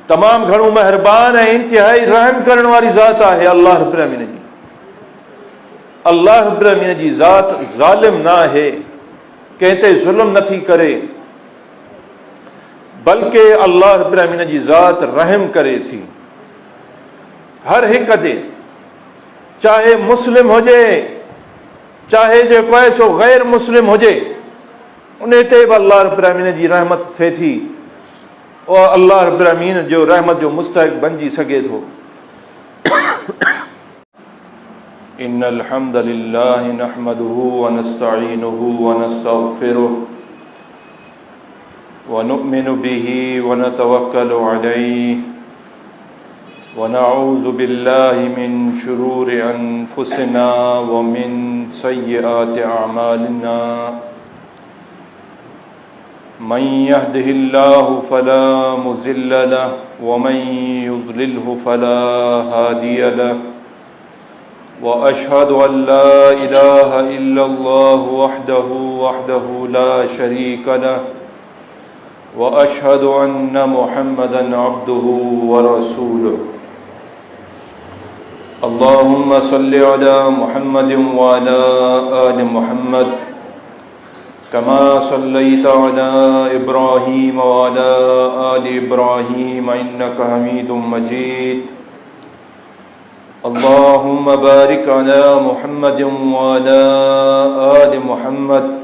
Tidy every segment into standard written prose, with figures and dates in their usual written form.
तमाम घणो मेहरबान है, इंतहाई रहम करण वाली ज़ात है अल्लाह रब्बुल आलमीन जी। अल्लाह रब्बुल आलमीन जी ज़ात ज़ालिम ना है, कहते जुल्म नथी करे, बल्कि अल्लाह रब्बुल आलमीन जी ज़ात रहम करे थी हर हिक ते, चाहे मुस्लिम हुजे चाहे जेको आहे सो गैर मुस्लिम हुजे, उन ते बि अल्लाह रब्बुल आलमीन जी रहमत थिए थी और अल्लाह रब्बुल आलमीन जो रहमत जो मुस्तहिक बणिजी सघे थो। इन्नल हम्दलिल्लाहि नहमदुहु व नस्तईनुहु व नस्तगफिरुहु व नुअ्मिनु बिही व नतवक्कलु अलैहि व नऊज़ु बिल्लाहि मिन शुरूरि अनफुसिना व मिन सय्यिआति अअमालिना। मन यहदिहिल्लाहु फला मुज़िल्ल लहु व मन युज़लिल्हु फला हादिय लहु व अशहदु अन ला इलाहा इल्लल्लाहु वहदहु ला शरीक लहु व अशहदु अन्न मुहम्मदन अब्दुहु व रसूलुहु। अल्लाहुम्मा सल्लि अला मुहम्मदिन व अला आलि मुहम्मद कमा सल्लैता अला इब्राहीम व अला आलि इब्राहीम इन्नका हमीदुम मजीद। अल्लाहुम्मा बारिक अला मुहम्मदिन व अला आलि मुहम्मद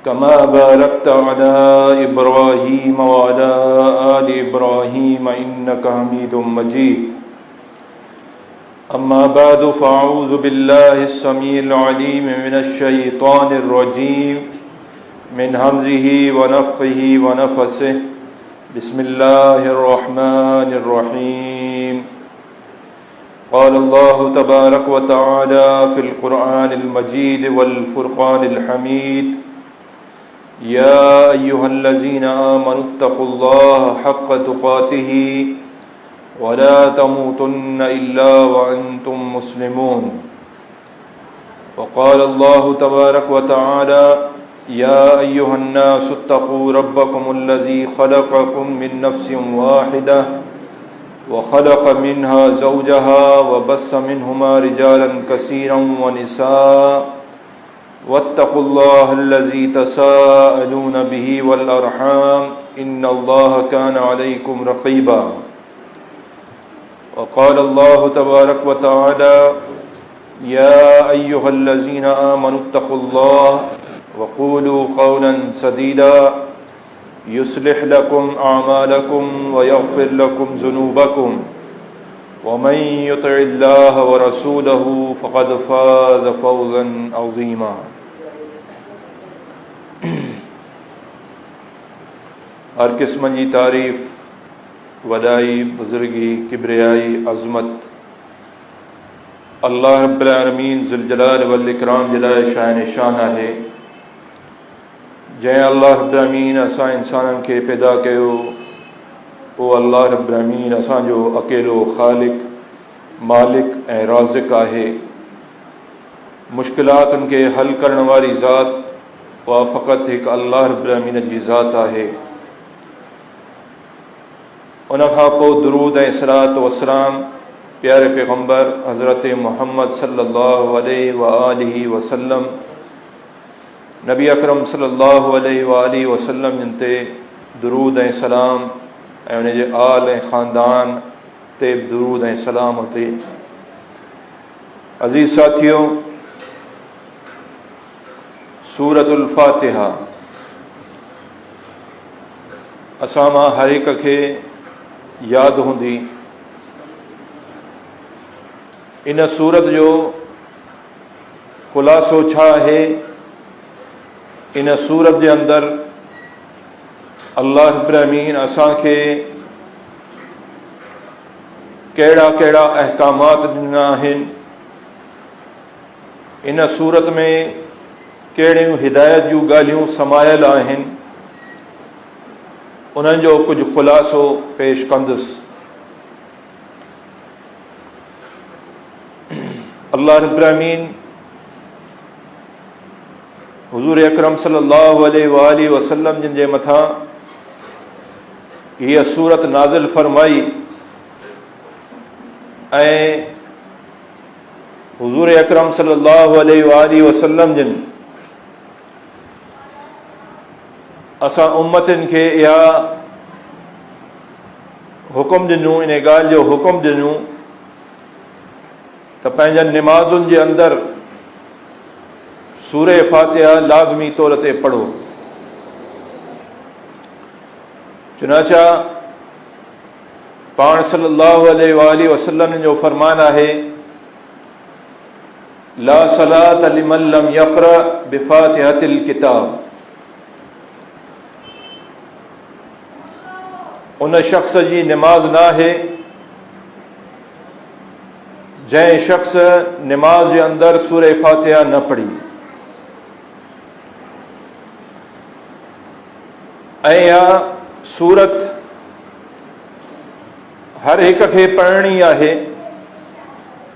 कमा बारकता अला इब्राहीम व अला आलि इब्राहीम इन्नका हमीदुम मजीद। अम्मा बादु फ़अऊज़ु बिल्लाहिस समीइल अलीम मिनश शैतानिर रजीम मिन हम्ज़िही व नफ़्ख़िही व नफ़सिही। बिस्मिल्लाहिर रहमानिर रहीम। क़ाल अल्लाहु तबारक व तआला फ़िल क़ुरआनिल मजीद वल फ़ुरक़ानिल हमीद। या अय्युहल्लज़ीना आमनुत्तक़ुल्लाह हक़्क़ तुक़ातिही वला तमूतुन्न इल्ला व अंतुम मुस्लिमून। वक़ाल अल्लाहु तबारक व तआला या अय्युहन्नासुत्तक़ू रब्बकुमुल्लज़ी ख़लक़कुम मिन नफ़्सिन वाहिदह व ख़लक़ मिन्हा ज़ौजहा व बस्स मिन्हुमा रिजालन कसीरन व निसाअ वत्तक़ुल्लाहल्लज़ी तसाअलून बिही वल अर्हाम इन्नल्लाह कान अलैकुम रक़ीबा। वक़ाल अल्लाहु तबारक व तआला या अय्युहल्लज़ीना आमनुत्तक़ुल्लाह वक़ूलू क़ौलन सदीदा युस्लिह लकुम अअमालकुम व यग़फ़िर लकुम ज़ुनूबकुम व मन युतिइल्लाह व रसूलहु फ़क़द फ़ाज़ फ़ौज़न अज़ीमा। हर किस्म जी तारीफ़, वदाई, बुजुर्गी, किब्रियाई, अज़मत अल्लाह रब्बुल आलमीन ज़ुल जलाल वल इकराम जे लाइ शान शान आहे। जंहिं अल्लाह रब्बुल आलमीन असां इंसाननि खे पैदा कयो, उहो अल्लाह रब्बुल आलमीन असांजो अकेलो ख़ालिक, मालिक ऐं राज़िक़ आहे। मुश्किलातुनि खे हल करण वारी ज़ात उहा फ़क़ति हिकु अल्लाह रब्बुल आलमीन जी ज़ात आहे। उन खां पोइ दुरूद ऐं सलात वसलाम प्यारे पैगम्बर हज़रत मुहम्मद सल्लल्लाहु अलैहि व आलिहि वसल्लम, नबी अकरम सल्लल्लाहु अलैहि व आलिहि वसल्लम जिन ते दुरूद ऐं सलाम ऐं उन जे आल ऐं ख़ानदान ते दुरूद ऐं सलाम हुते। अज़ीज़ साथियो, सूरतुल फ़ातिहा असां मां हर हिक खे यादि हूंदी। इन सूरत जो ख़ुलासो छा आहे? इन सूरत जे अंदरि अल्लाह रब्बुल आलमीन असांखे कहिड़ा कहिड़ा अहकामात ॾिना आहिनि, इन सूरत में कहिड़ियूं हिदायत जूं ॻाल्हियूं समायल आहिनि, उन्हनि जो कुझु ख़ुलासो पेश कंदुसि। अल्लाह रब्बुल आलमीन हुज़ूर अकरम सल्लल्लाहु अलैहि व आलिहि वसल्लम जिन जे मथां हीअ सूरत नाज़िल फरमाई ऐं हुज़ूर अकरम सल्लल्लाहु अलैहि वसल्लम जिन असां उम्मतिन खे इहा हुकुम ॾिनूं, इन ॻाल्हि जो हुकुम ॾिनूं त पंहिंजनि निमाज़ुनि जे अंदरि सूरे फ़ातिहा लाज़मी तौर ते पढ़ो। चुनाचा पाण सल्लल्लाहु अलैहि वसल्लम जो फरमान आहे, ला सलात लिमन लम यक़रा बिफ़ातिहतिल किताब। उन शख्स जी निमाज़ न आहे जंहिं शख्स निमाज़ जे अंदरि सूरे फ़ातिहा न पढ़ी। ऐं इहा सूरत हर हिक खे पढ़णी आहे,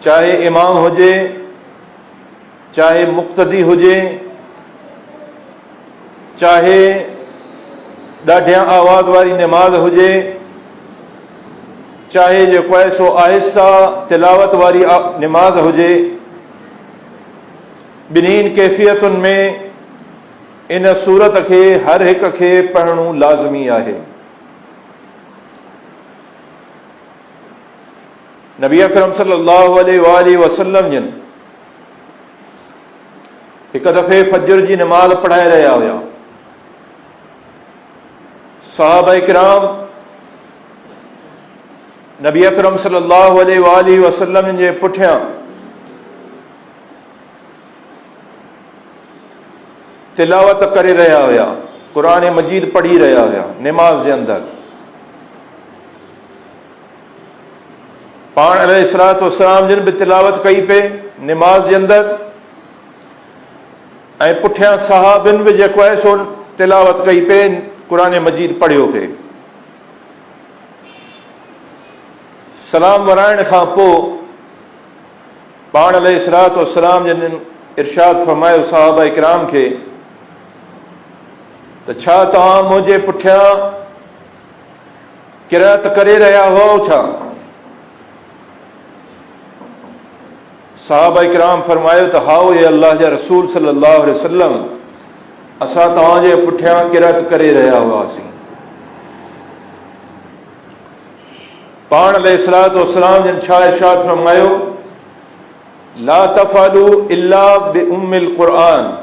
चाहे इमाम हुजे, चाहे मुक़्तदी हुजे, चाहे ॾाढिया आवाज़ वारी निमाज़ हुजे, चाहे जेको आहे सो आहिस्ता तिलावत वारी निमाज़ हुजे। ॿिन्हिनि कैफ़ियतुनि में इन सूरत खे हर हिक खे पढ़णु लाज़मी आहे। नबी अकरम सल्लल्लाहु अलैहि वसल्लम जिन हिक दफ़े फजर जी निमाज़ पढ़ाए रहिया हुया। सहाबा किराम नबी अकरम सल्लल्लाहु अलैहि वसल्लम जे पुठियां तिलावत करे रहिया हुया, क़ुरान मजीद पढ़ी रहिया हुया निमाज़ जे अंदरि। पाण अलैहिस्सलातु वस्सलाम जिन बि तिलावत कई पे निमाज़ जे अंदरि, ऐं पुठियां सहाबिन बि जेको आहे सो तिलावत कई पे, क़ुरान मजीद पढ़ियो पे। सलाम वराइण खां पोइ पाण अलैहिस्सलातु वस्सलाम जिन इरशाद फरमायो सहाबा इकराम खे त छा तव्हां मुंहिंजे पुठियां क़िराअत करे रहिया हुओ छा? सहाबा इकराम फरमायो त हाओ ये अल्लाह जा रसूल सल्लल्लाहु अलैहि वसल्लम, असां तव्हांजे पुठियां क़िराअत करे रहिया हुआसीं। पाण अलैहिस्सलातु वस्सलाम जिन छा इरशाद फरमायो, ला तफ़अलू इल्ला बिउम्मिल क़ुरआन।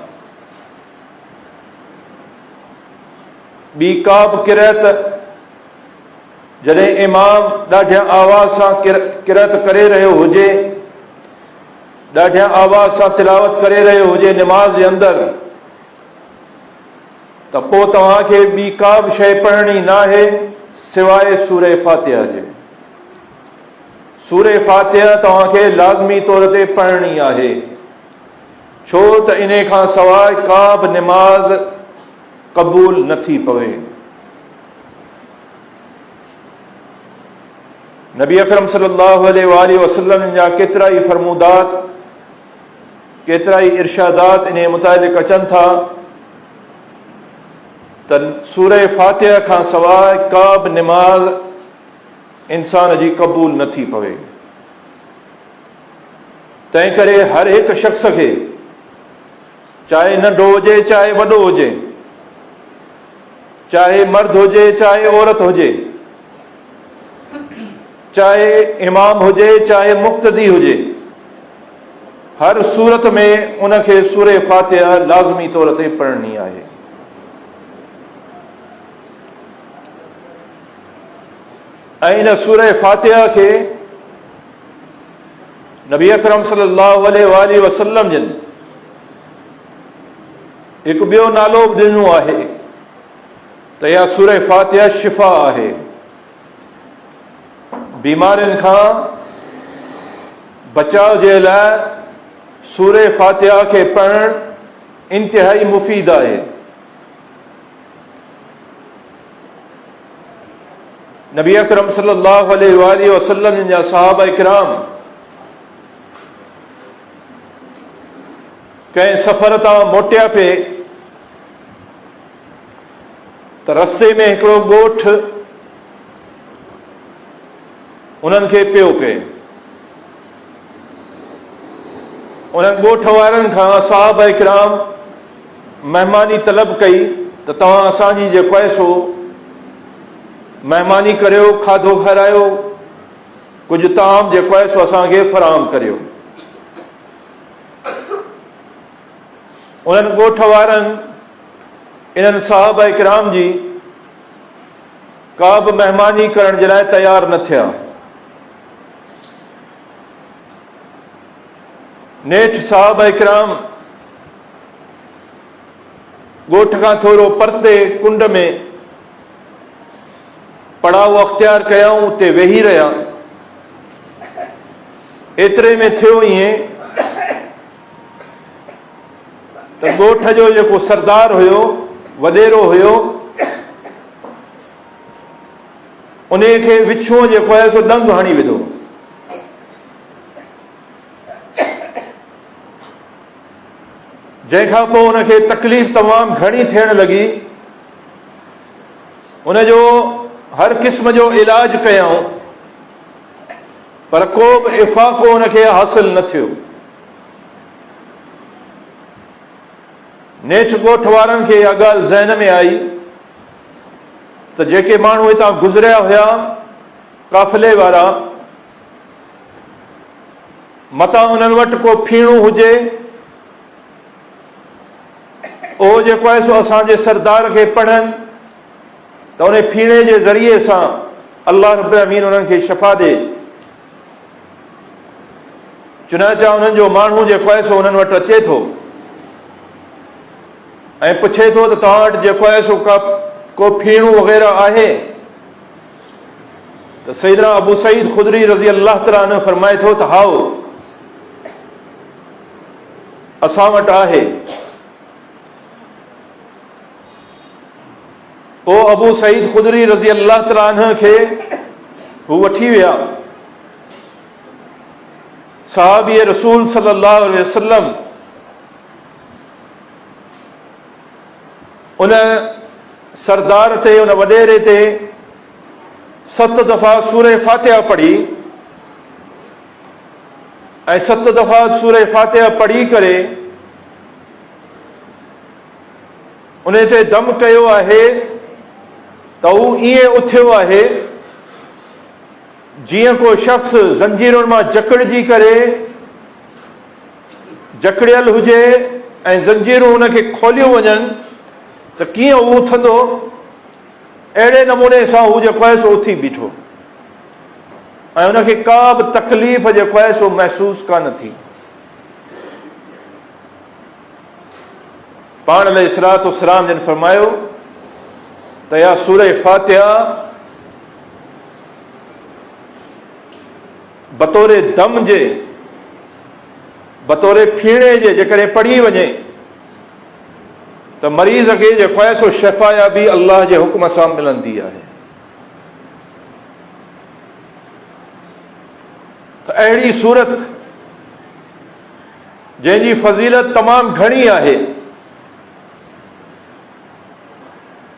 ॿी का बि क़िराअत जॾहिं इमाम ॾाढिया आवाज़ सां क़िराअत करे रहियो हुजे, ॾाढिया आवाज़ सां तिलावत करे रहियो हुजे निमाज़ जे अंदरि, त पोइ तव्हांखे ॿी का बि शइ पढ़णी न आहे सवाइ सूरे फ़ातिहा जे। सूरे फ़ातिहा तव्हांखे लाज़मी तौर ते पढ़णी आहे, छो त इन खां सवाइ का बि निमाज़ क़बूल नथी पवे। नबी अकरम सल्लल्लाहु अलैहि वसल्लम जा केतिरा ई फरमूदात, केतिरा ई इरशादात इन मुतालिक़ अचनि था त सूरे फ़ातिहा खां सवाइ का बि निमाज़ इंसान जी क़बूल नथी पवे। तंहिं करे हर हिकु शख़्स खे, चाहे नंढो हुजे चाहे वॾो हुजे, चाहे मर्द हुजे चाहे औरत हुजे, चाहे इमाम हुजे चाहे मुक़्तदी हुजे, हर सूरत में उनखे सूरे फ़ातिहा लाज़मी तौर ते पढ़णी आहे। ऐं इन सूरे फ़ातिहा खे नबी अकरम सल्लल्लाहु अलैहि वसल्लम जिन हिकु ॿियो नालो बि ॾिनो आहे त इहा सूरे फ़ातिहा शिफ़ा आहे। बीमारियुनि खां बचाव जे लाइ सूरे फ़ातिहा खे पढ़णु इंतिहाई मुफ़ीद आहे। नबी अकरम सल्लल्लाहु अलैहि वसल्लम जा सहाबा इकराम कंहिं सफ़र तां मोटिया पे त रस्ते में हिकिड़ो ॻोठ उन्हनि खे पियो कए। उन्हनि ॻोठ वारनि खां सहाबा किराम महिमानी तलब कई त तव्हां असांजी जेको आहे सो महिमानी करियो, खाधो खारायो, कुझु ताम जेको आहे सो असांखे फराहम करियो। उन्हनि ॻोठ वारनि इन्हनि सहाबा किराम जी का बि महिमानी करण जे लाइ तयारु न थिया। नेठि सहाबा किराम ॻोठ खां थोरो परते कुंड में पड़ाव अख़्तियार कयऊं, उते वेही रहिया। एतिरे में थियो ईअं त ॻोठ जो जेको सरदार हुयो, वॾेरो हुयो, उन खे विछूअ जेको आहे सो डंग हणी विधो। जंहिंखां पोइ उनखे तकलीफ़ तमामु घणी थियण लॻी। उनजो हर क़िस्म जो इलाज कयऊं, पर को बि इफ़ाक़ो उनखे हासिल न थियो। नेठि ॻोठ वारनि खे इहा ॻाल्हि ज़हन में आई त जेके माण्हू हितां गुज़रिया हुया, काफ़िले वारा, मतां उन्हनि वटि को फीणो हुजे, उहो जेको आहे सो असांजे सरदार खे पढ़नि त उन फीणे जे ज़रिए सां अल्लाह रब्बुल आलमीन उन्हनि खे शफ़ा ॾे। चुनांचे उन्हनि जो माण्हू जेको आहे सो उन्हनि वटि अचे थो ऐं पुछे थो त तव्हां वटि जेको आहे सो को फीणो वग़ैरह आहे? त सैयदना अबू सईद ख़ुदरी रज़ी अल्लाह तआला अन्हु फरमाए थो त हाओ, असां वटि आहे। पोइ अबू सईद ख़ुदरी रज़ी अल्लाह तआला अन्हु खे हू वठी विया। सहाबी रसूल सल्लल्लाहु अलैहि वसल्लम उन सरदार ते, उन वॾेरे ते 7 दफ़ा सूरह फातिहा पढ़ी ऐं 7 दफ़ा सूरह फातिहा पढ़ी करे उन ते दम कयो आहे त हू ईअं उथियो आहे जीअं को शख़्स ज़ंजीरुनि मां जकड़जी करे जकड़ियल हुजे ऐं ज़ंजीरूं हुनखे खोलियूं वञनि त कीअं हू उथंदो, अहिड़े नमूने सां हू जेको आहे सो उथी बीठो ऐं हुनखे का बि तकलीफ़ जेको आहे सो महसूस कान थी। पाण अलैहिस्सलातु वस्सलाम जिन फरमायो त या सूरह फातिहा बतौर दम जे, बतौर फीणे जे जेकॾहिं पढ़ी वञे त मरीज़ खे जेको आहे सो शफ़ायाबी अल्लाह जे हुक्म सां मिलंदी आहे। त अहिड़ी सूरत जंहिंजी फज़ीलत तमामु घणी आहे,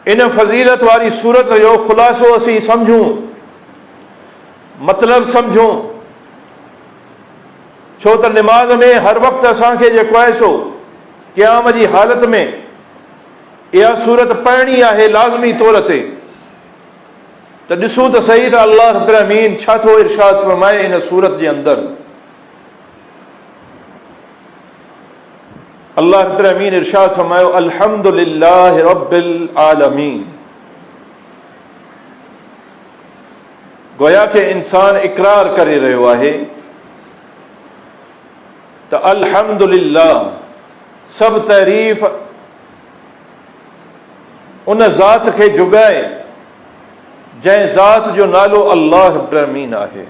इन फज़ीलत वारी सूरत जो ख़ुलासो असीं सम्झूं, मतिलबु सम्झूं। छो त निमाज़ में हर वक़्तु असांखे जेको आहे सो क़याम जी हालत में इहा सूरत पढ़णी आहे लाज़मी तौर ते। त ॾिसूं त सही त अल्लाह रब्बुल आलमीन छा थो इरशाद फरमाए इन सूरत जे अंदरि। अल्लाह रब्बुल आलमीन इरशाद फरमायो अल्हम्दुलिल्लाहि रब्बिल आलमीन। गोया के इंसान इकरार करे रहियो आहे त अल्हम्दुलिल्लाह, सब तारीफ़ उन ज़ात खे जुगाए जंहिं ज़ात जो नालो अल्लाह रब्बुल आलमीन आहे।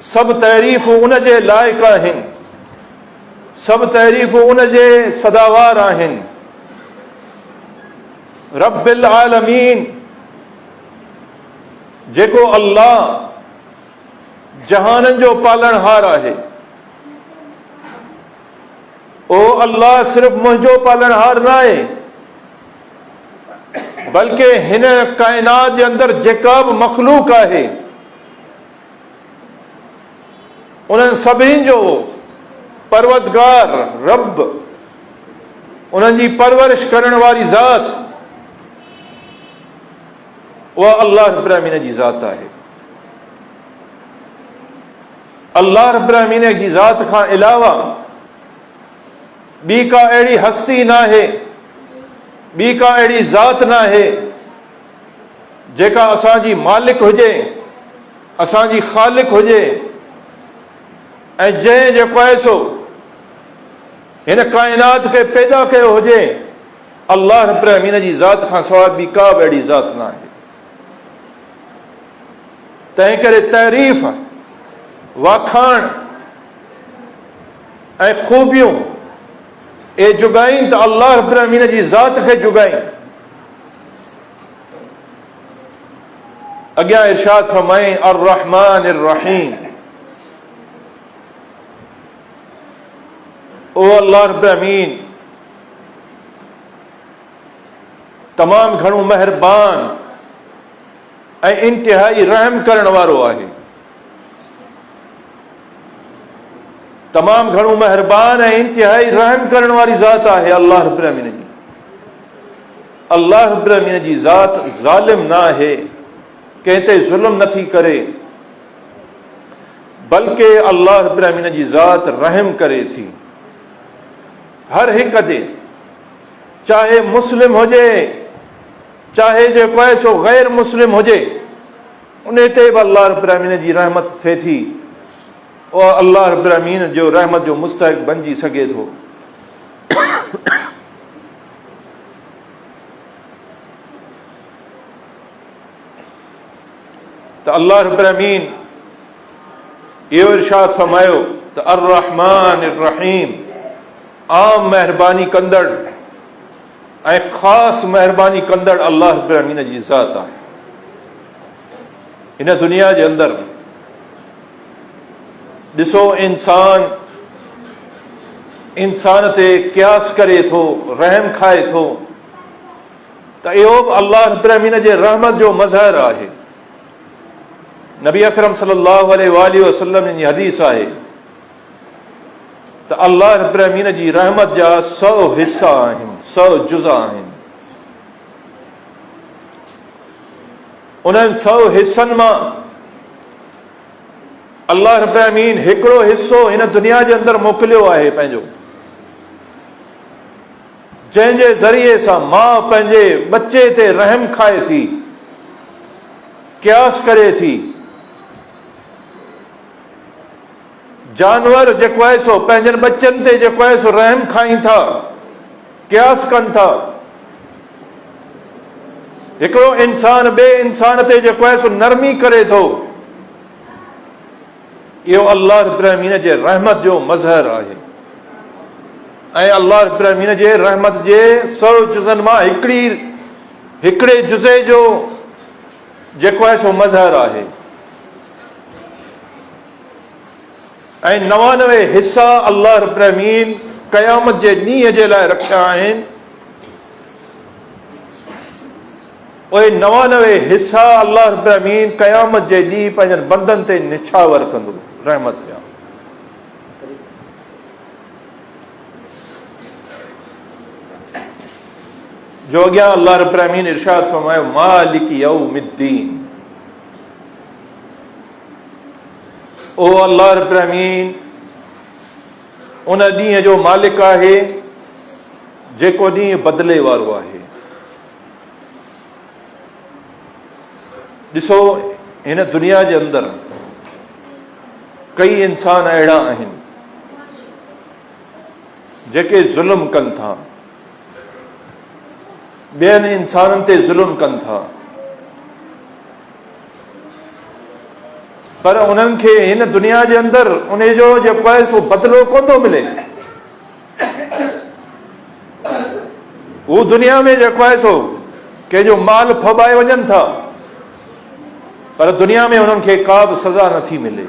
सब तारीफ़ उन जे लाइक़ आहिनि, सब तारीफ़ उन जे सदावार आहिनि। रब्बिल आलमीन, जेको अल्लाह जहाननि जो पालनहार आहे। ओ अल्लाह सिर्फ़ मुंहिंजो पालनहार न आहे, बल्कि हिन कायनात जे अंदर जेका बि मखलूक आहे उन्हनि सभिनी जो परवरदिगार रब, उन्हनि जी परवरिश करण वारी ज़ात उहा अल्लाह रब्बुल आलमीन जी ज़ात आहे। अल्लाह रब्बुल आलमीन जी ज़ात खां अलावा ॿी का अहिड़ी हस्ती न आहे, ॿी का अहिड़ी ज़ात न आहे जेका असांजी मालिक हुजे, असांजी ख़ालिक हुजे ऐं जंहिं जेको आहे सो हिन काइनात खे पैदा कयो हुजे अल्लाह रब्बुल आलमीन जी ज़ात खां सवाइ ॿी का बि अहिड़ी ज़ात न आहे। तंहिं करे तारीफ़, वाखाण ऐं ख़ूबियूं ए जुगाईं त अल्लाह रब्बुल आलमीन जी ज़ात खे जुगाईं। अॻियां इरशाद फरमाईं अर्रहमान अर्रहीम, ओ अल्लाह रब्बुल आलमीन तमाम घणो मेहरबान ऐं इंतिहाई रहम करण वारो आहे। तमाम घणो मेहरबान ऐं इंतिहाई रहम करण वारी ज़ात आहे अल्लाह रब्बुल आलमीन जी। अल्लाह रब्बुल आलमीन जी ज़ात ज़ालिम न आहे, कंहिं ते ज़ुल्म नथी करे, बल्कि अल्लाह रब्बुल आलमीन जी ज़ात रहम करे थी हर हिक ते, चाहे मुस्लिम हुजे चाहे जेको आहे सो गैर मुस्लिम हुजे, उन ते बि अल्लाह रब्बुल आलमीन जी रहमत थिए थी। और अल्लाह रब्बुल आलमीन जो रहमत जो मुस्तहिक़ बणिजी सघे थो। त अल्लाह रब्बुल आलमीन इहो इरशाद फरमायो त अर्रहमान अर्रहीम, आम मेहरबानी कंदड़ ऐं ख़ासि मेहरबानी कंदड़ अल्लाह रब्बुल आलमीन जी ज़ात आहे। हिन दुनिया जे अंदरि ॾिसो, इंसान ते क़ियास करे थो, रहम खाए थो, त इहो बि अल्लाह रब्बुल आलमीन जे रहमत जो मज़हर आहे। नबी अकरम सल्लल्लाहु अलैहि वसल्लम जी हदीस आहे त अल्लाह रब्बुल आलमीन जी रहमत जा 100 हिस्सा आहिनि, 100 जुज़ा आहिनि। उन्हनि 100 हिस्सनि मां अल्लाह रब्बुल आलमीन हिकिड़ो हिस्सो हिन दुनिया जे अंदरि मोकिलियो आहे पंहिंजो, जंहिंजे ज़रिए सां मां पंहिंजे बच्चे ते रहम खाए थी, क़ियास करे थी। जानवर जेको आहे सो पंहिंजनि बच्चनि ते जेको आहे सो रहम खाइनि था, क़ियास कनि था। हिकिड़ो इंसान ॿिए इंसान ते जेको आहे सो नरमी करे थो, इहो अल्लाह रब्बुल आलमीन जे रहमत जो मज़हर आहे। ऐं अल्लाह रब्बुल आलमीन जे रहमत जे 100 जुज़नि मां हिकिड़े जुज़े जो जेको आहे सो मज़हर आहे। ऐं 99 हिस्सा अल्लाह रब्बुल आलमीन क़यामत जे ॾींहं जे लाइ रखिया आहिनि। उहे 99 हिस्सा अल्लाह रब्बुल आलमीन क़यामत जे ॾींहुं पंहिंजनि बंदनि ते निछावर कंदो, रहमत जा। जो अॻियां अल्लाह रब्बुल आलमीन इरशाद फरमायो मालिक यौमिद्दीन, ओ अल्लाह रब्बुल आलमीन उन ॾींहं जो मालिक आहे जेको ॾींहुं बदिले वारो आहे। ॾिसो, हिन दुनिया जे अंदरि कई इंसान अहिड़ा आहिनि जेके ज़ुल्म कनि था, ॿियनि इंसाननि ते ज़ुल्म कनि था, पर उन्हनि खे हिन दुनिया जे अंदरि उन जो जेको आहे सो बदिलो कोन थो मिले। हू दुनिया में जेको आहे सो कंहिंजो माल फबाए वञनि था, पर दुनिया में उन्हनि खे का बि सज़ा नथी मिले।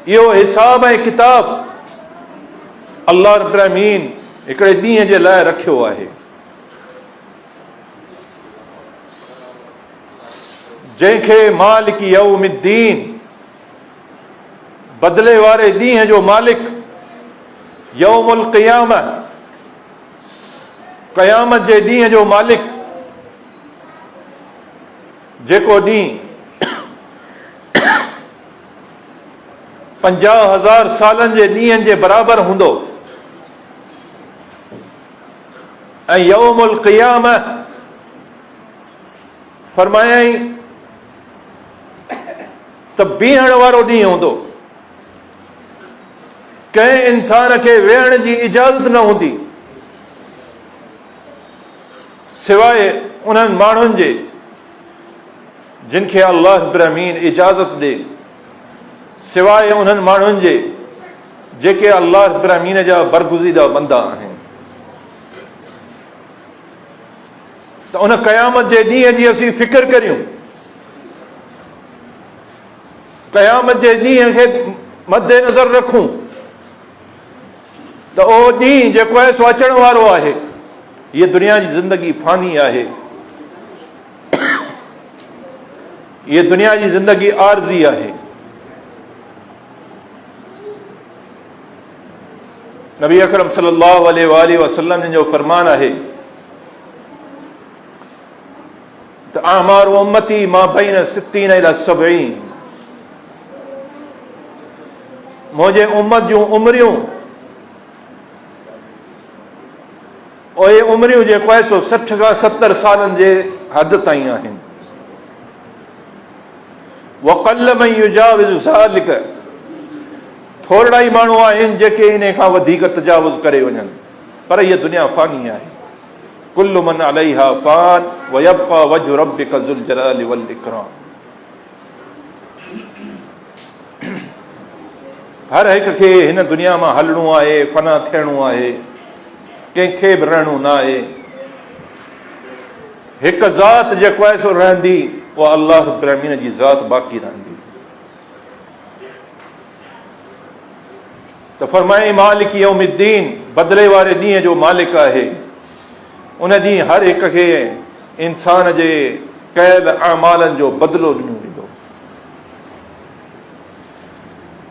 इहो हिसाब ऐं किताब अल्लाह रब्बुल आलमीन हिकिड़े ॾींहं जे लाइ रखियो आहे। जंहिंखे मालिक यौमिद्दीन, बदले वारे ॾींहं जो मालिक, यौमुल क़ियामह, क़यामत जे ॾींहं जो मालिक, जेको ॾींहुं 50,000 सालनि जे ॾींहंनि जे बराबर हूंदो। ऐं यौमुल क़ियामह फरमायई त बीहण वारो ॾींहुं हूंदो। कंहिं इंसान खे वेहण जी इजाज़त न हूंदी सिवाय उन्हनि माण्हुनि जे जिन खे अल्लाह रब्बुल आलमीन इजाज़त ॾे, सिवाय उन्हनि माण्हुनि जे जेके अल्लाह रब्बुल आलमीन जा बरगुज़ीदा बंदा आहिनि। त उन क़यामत जे ॾींहं जी असीं फ़िक्र करियूं, क़यामत जे ॾींहं खे मद्दे नज़र रखूं त उहो ॾींहुं जेको आहे सो अचण वारो आहे। हीअ दुनिया जी ज़िंदगी फ़ानी आहे, हीअ दुनिया जी ज़िंदगी आरज़ी आहे। नबी अकरम सल्लल्लाहु अलैहि वसल्लम जो फरमान आहे त आमार उम्मती मा बैन 60 इला 70। मुंहिंजे उम्मत जूं उमरियूं, उहे उमरियूं जेको आहे सो 60 खां 70 सालनि जे हद ताईं आहिनि। वक़ल मन युजाविज़ु ज़ालिक, थोरा ई माण्हू आहिनि जेके इन खां वधीक तजावुज़ करे वञनि। पर इहा दुनिया फ़ानी आहे। कुल्लु मन अलैहा फ़ान व यब्क़ा वजहु रब्बिका ज़ुल जलालि वल इकराम। हर हिक खे हिन दुनिया मां हलणो आहे, फना थियणो आहे, कंहिंखे बि रहणो न आहे। हिकु ज़ात जेको आहे सो रहंदी, उहा अल्लाह रब्बुल आलमीन जी ज़ात बाक़ी रहंदी। त फरमाए मालिक यौमिद्दीन, बदिले वारे ॾींहं जो मालिक आहे। उन ॾींहुं हर हिक खे इंसान जे कयल अमालनि जो बदिलो ॾिनो वेंदो।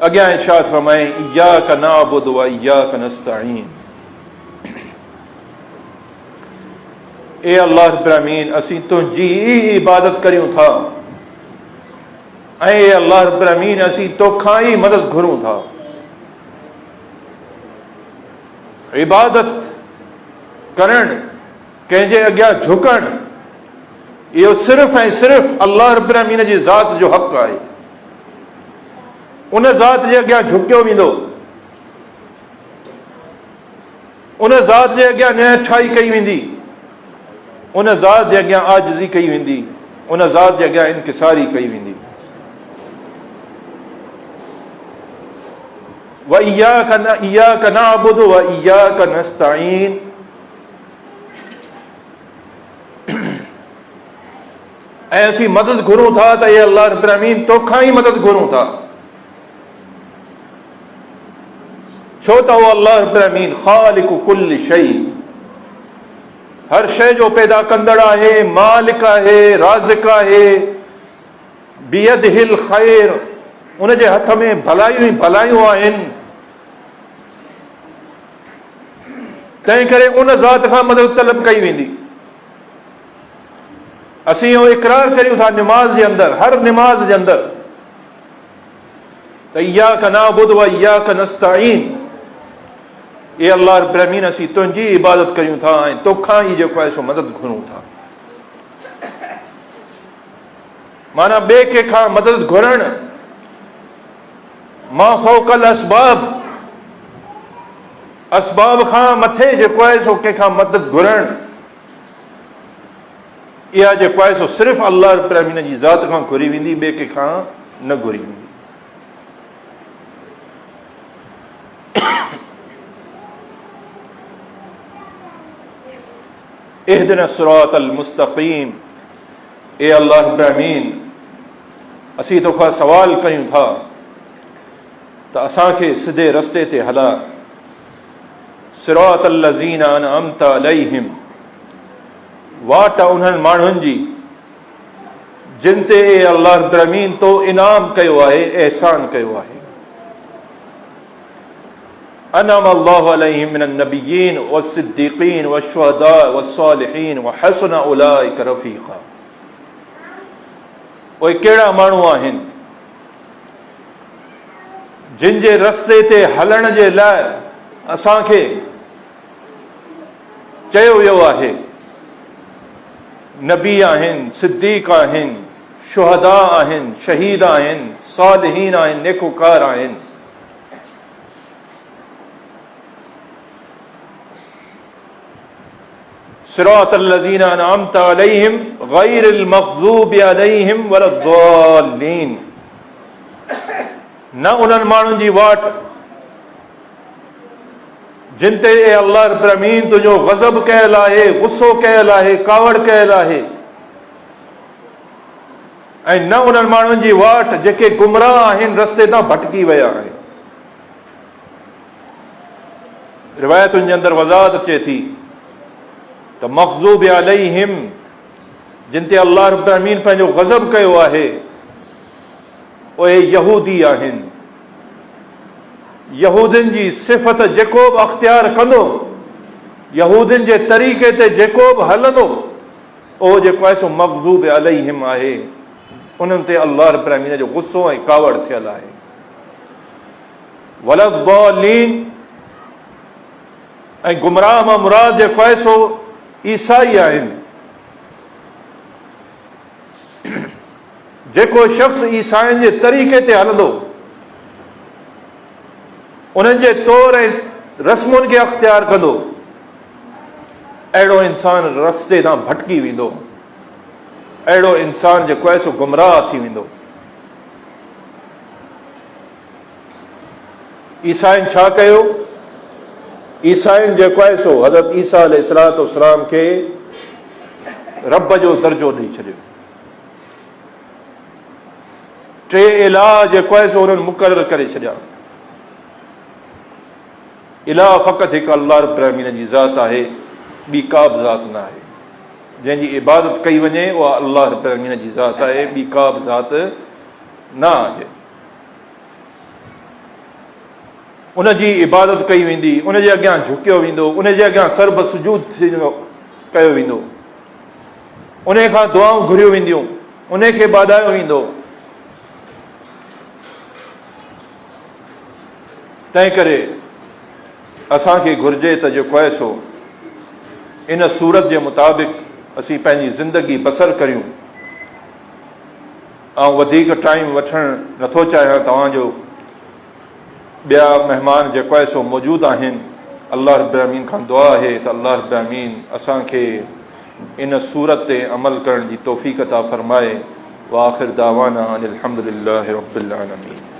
अॻियां इरशाद फरमाए इय्याक नअबुदु व इय्याक नस्तईन। ए अल्लाह रब्बुल आलमीन, असीं तुंहिंजी इबादत करियूं था ऐं ए अल्लाह रब्बुल आलमीन, असीं तोखां ई मदद घुरूं था। इबादत करणु, कंहिंजे अॻियां झुकणु, इहो सिर्फ़ ऐं सिर्फ़ अल्लाह रब्बुल आलमीन जी ज़ात जो हक़ आहे। उन ज़ात जे अॻियां झुकियो वेंदो, उन ज़ात जे अॻियां निहठाई कई वेंदी, उन ज़ात जे अॻियां आजिज़ी कई वेंदी, उन ज़ात जे अॻियां इनकिसारी कई वेंदी। व इय्याक नअबुदु व इय्याक नस्तईन। ऐं असीं मदद घुरूं था त हे अल्लाह रब्बुल आलमीन, तोखां ई मदद घुरूं था। छो त उहो अल्लाह रब्बुल आलमीन ख़ालिक़ु कुल्लि शै, हर शइ जो पैदा कंदड़ आहे, मालिक आहे, राज़िक़ आहे। बियदिहिल ख़ैर, उन जे हथ में भलायूं ई भलायूं आहिनि। तंहिं करे उन ज़ात खां मदद तलब कई वेंदी। असीं इहो इक़रार करियूं था निमाज़ जे अंदरि, हर निमाज़ जे अंदरि, त इय्याक नअबुदु व इय्याक नस्तईन। ए अल्लाह रब्बुल आलमीन, असीं तुंहिंजी इबादत करियूं था ऐं तोखां ई जेको आहे सो मदद घुरूं था। माना ॿिए कंहिंखां मदद घुरणु, मा फ़ौक़ल असबाब, असबाब खां मथे जेको आहे सो कंहिंखां मदद घुरणु, इहा जेको आहे सो सिर्फ़ु अल्लाह रब्बुल आलमीन जी ज़ात खां घुरी वेंदी, ॿिए कंहिंखां न घुरी वेंदी। इहदिना सिरातल मुस्तक़ीम। ए अल्लाह रब्बुल आलमीन, असीं तोखां सवाल कयूं था त असांखे सिधे रस्ते ते हला। सिरातल लज़ीना अनअमता अलैहिम, वाट उन्हनि माण्हुनि जी जिन ते अल्लाह रब्बुल आलमीन तो इनाम कयो आहे, एहसान कयो आहे। अनअम अल्लाहु अलैहिम मिनन नबिय्यीन वस्सिद्दीक़ीन वश्शुहदा वस्सालिहीन वहसुन उलाइका रफ़ीक़ा। उहे कहिड़ा माण्हू आहिनि जिन जे रस्ते ते हलण जे लाइ असांखे चयो वियो आहे। नबी आहिनि, सिद्दीक़ आहिनि, शुहदा आहिनि, शहीद आहिनि, सालिहीन आहिनि, नेकोकार आहिनि। सिरातल लज़ीना अनअमत अलैहिम गैरिल मग़ज़ूबि अलैहिम वलद्दाल्लीन। न उन्हनि माण्हुनि जी वाट जिन ते अल्लाह रब्बुल आलमीन तुंहिंजो ग़ज़ब कयल आहे, गुस्सो कयल आहे, कावड़ कयल आहे। ऐं न उन्हनि माण्हुनि जी वाट जेके गुमराह आहिनि, रस्ते तां भटकी विया आहिनि। रिवायतुनि जे अंदरि वज़ाहत अचे थी त मग़ज़ूब अलैहिम जिन ते अल्लाह रब्बुल आलमीन पंहिंजो ग़ज़ब कयो आहे, उहे यहूदी आहिनि। यहूदियुनि जी सिफ़त जेको बि अख़्तियार कंदो, यहूदियुनि जे तरीक़े ते जेको बि हलंदो, उहो जेको आहे सो मग़ज़ूब अलैहिम आहे। उन्हनि ते अल्लाह रब्बुल आलमीन जो गुस्सो ऐं कावड़ थियल आहे। वलद्दाल्लीन ऐं गुमराह मां मुराद जेको आहे सो ईसाई आहिनि। जेको शख़्स ईसाइनि जे तरीक़े ते हलंदो, उन्हनि जे तौर ऐं रस्मुनि खे अख़्तियार कंदो, अहिड़ो इंसान रस्ते तां भटकी वेंदो। अहिड़ो इंसान जेको आहे सो गुमराह थी वेंदो। ईसाइनि छा कयो? ईसाइनि जेको आहे सो हज़रत ईसा अलैहिस्सलातु वस्सलाम खे रब जो दर्जो ॾेई छॾियो। टे इलाह जेको आहे सो उन्हनि मुक़ररु करे छॾिया। इलाह फ़क़ति हिकु अल्लाह रब्बुल आलमीन जी ज़ात आहे, ॿी का बि ज़ात न आहे। जंहिंजी इबादत कई वञे उहा अल्लाह रब्बुल आलमीन जी ज़ात आहे, ॿी का बि ज़ात न आहे। उनजी इबादत कई वेंदी, उनजे अॻियां झुकियो वेंदो, उनजे अॻियां सर्ब सुजूद कयो वेंदो, उन खां दुआऊं घुरियूं वेंदियूं, उन खे ॿाॾायो वेंदो। तंहिं करे असांखे घुर्जे त जेको आहे सो इन सूरत जे मुताबिक़ असीं पंहिंजी ज़िंदगी बसर करियूं। ऐं वधीक टाइम वठणु नथो चाहियां तव्हांजो। ॿिया महिमान जेको आहे सो मौजूदु आहिनि। अल्लाह रब्बुल आलमीन खां दुआ आहे त अल्लाह रब्बुल आलमीन असांखे इन सूरत ते अमल करण जी तौफ़ीक़ अता फ़रमाए। व आख़िर दावाना अनिल हम्दुलिल्लाहि रब्बिल आलमीन।